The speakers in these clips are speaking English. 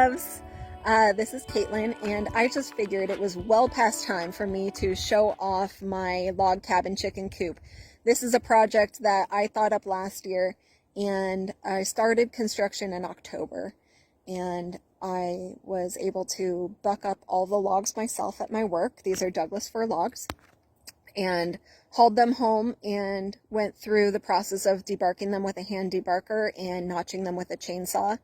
loves. This is Caitlin, and I just figured it was well past time for me to show off my Log Cabin Chicken Coop. This is a project that I thought up last year, and I started construction in October, and I was able to buck up all the logs myself at my work. These are Douglas fir logs, and hauled them home and went through the process of debarking them with a hand debarker and notching them with a chainsaw.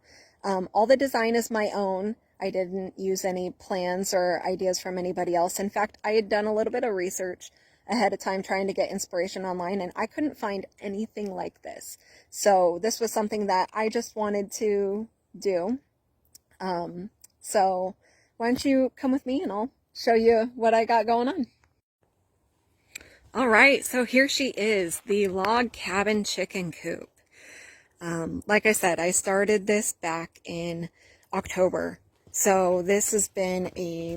All the design is my own. I didn't use any plans or ideas from anybody else. In fact, I had done a little bit of research ahead of time trying to get inspiration online, and I couldn't find anything like this. So this was something that I just wanted to do. So why don't you come with me and I'll show you what I got going on. All right, so here she is, the Log Cabin Chicken Coop. Like I said, I started this back in October. So this has been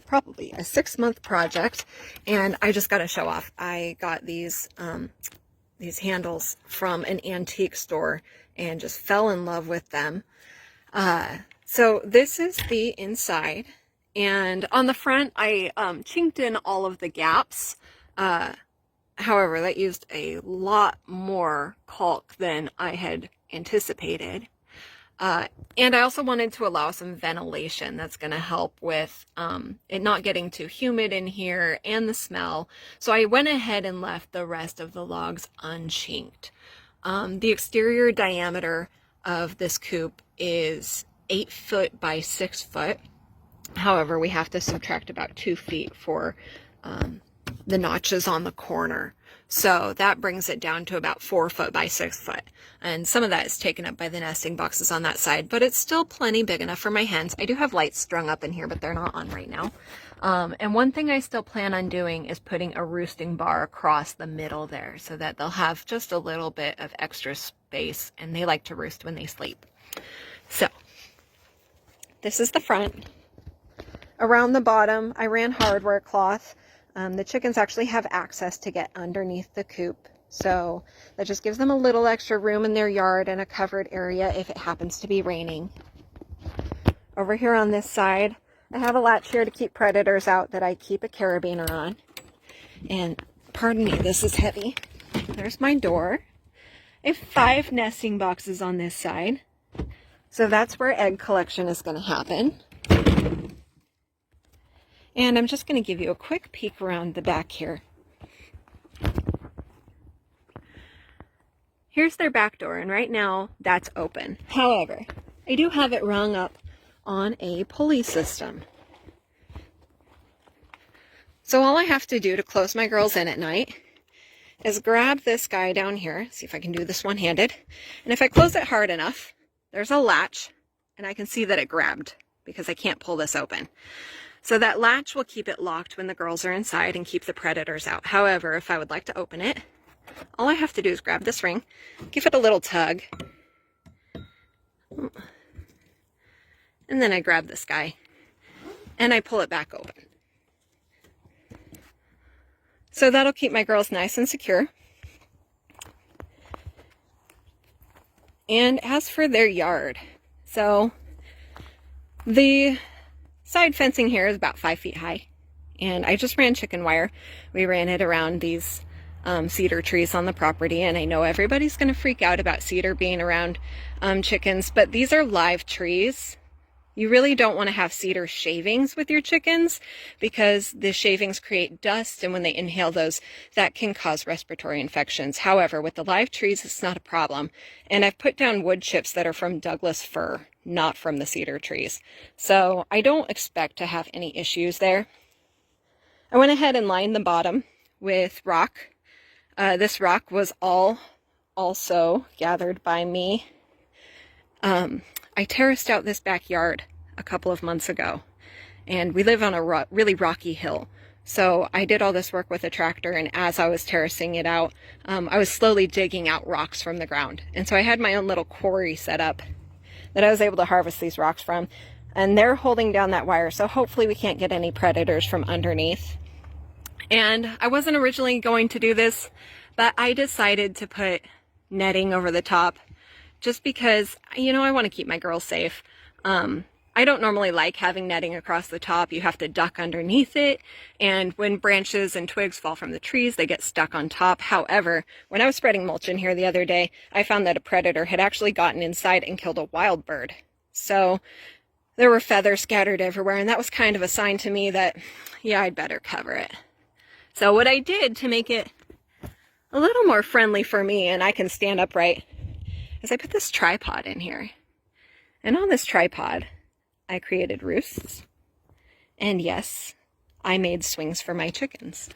probably a 6-month project, and I just got to show off. I got these handles from an antique store and just fell in love with them. So this is the inside, and on the front I chinked in all of the gaps. However, that used a lot more caulk than I had anticipated. And I also wanted to allow some ventilation that's going to help with it not getting too humid in here and the smell. So I went ahead and left the rest of the logs unchinked. The exterior diameter of this coop is 8 foot by 6 foot. However, we have to subtract about 2 feet for the notches on the corner. So that brings it down to about 4 foot by 6 foot. And some of that is taken up by the nesting boxes on that side, but it's still plenty big enough for my hens. I do have lights strung up in here, but they're not on right now. And one thing I still plan on doing is putting a roosting bar across the middle there so that they'll have just a little bit of extra space, and they like to roost when they sleep. So this is the front. Around the bottom, I ran hardware cloth. The chickens actually have access to get underneath the coop, so that just gives them a little extra room in their yard and a covered area if it happens to be raining. Over here on this side, I have a latch here to keep predators out that I keep a carabiner on. And pardon me, this is heavy. There's my door. I have 5 nesting boxes on this side, so that's where egg collection is going to happen. And I'm just going to give you a quick peek around the back here. Here's their back door, and right now that's open. However, I do have it rung up on a pulley system. So all I have to do to close my girls in at night is grab this guy down here, see if I can do this one-handed, and if I close it hard enough, there's a latch, and I can see that it grabbed because I can't pull this open. So that latch will keep it locked when the girls are inside and keep the predators out. However, if I would like to open it, all I have to do is grab this ring, give it a little tug, and then I grab this guy and I pull it back open. So that'll keep my girls nice and secure. And as for their yard, so the side fencing here is about 5 feet high, and I just ran chicken wire. We ran it around these cedar trees on the property, and I know everybody's going to freak out about cedar being around chickens, but these are live trees. You really don't want to have cedar shavings with your chickens because the shavings create dust, and when they inhale those, that can cause respiratory infections. However, with the live trees, it's not a problem. And I've put down wood chips that are from Douglas fir, not from the cedar trees. So I don't expect to have any issues there. I went ahead and lined the bottom with rock. This rock was all also gathered by me. I terraced out this backyard a couple of months ago, and we live on a really rocky hill. So I did all this work with a tractor, and as I was terracing it out, I was slowly digging out rocks from the ground. And so I had my own little quarry set up that I was able to harvest these rocks from, and they're holding down that wire, so hopefully we can't get any predators from underneath. And I wasn't originally going to do this, but I decided to put netting over the top just because, you know, I want to keep my girls safe. I don't normally like having netting across the top. You have to duck underneath it, and when branches and twigs fall from the trees, they get stuck on top. However, when I was spreading mulch in here the other day, I found that a predator had actually gotten inside and killed a wild bird. So there were feathers scattered everywhere, and that was kind of a sign to me that, yeah, I'd better cover it. So what I did to make it a little more friendly for me and I can stand upright is I put this tripod in here. And on this tripod, I created roosts. And yes, I made swings for my chickens.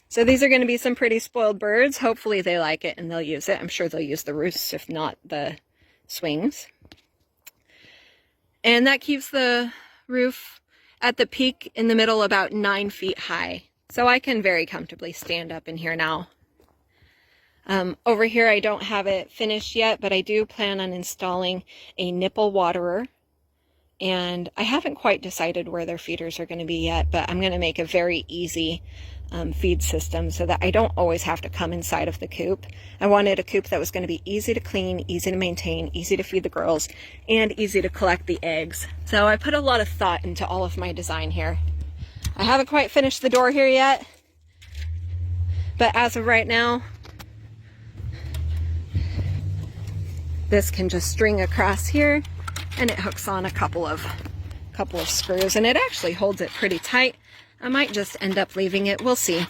So these are going to be some pretty spoiled birds. Hopefully they like it and they'll use it. I'm sure they'll use the roosts, if not the swings. And that keeps the roof at the peak in the middle about 9 feet high. So I can very comfortably stand up in here now. Over here I don't have it finished yet, but I do plan on installing a nipple waterer. And I haven't quite decided where their feeders are going to be yet, but I'm going to make a very easy feed system so that I don't always have to come inside of the coop. I wanted a coop that was going to be easy to clean, easy to maintain, easy to feed the girls, and easy to collect the eggs. So I put a lot of thought into all of my design here. I haven't quite finished the door here yet, but as of right now, this can just string across here and it hooks on a couple of screws, and it actually holds it pretty tight. I might just end up leaving it. We'll see.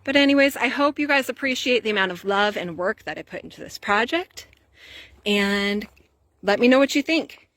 But anyways, I hope you guys appreciate the amount of love and work that I put into this project. And let me know what you think.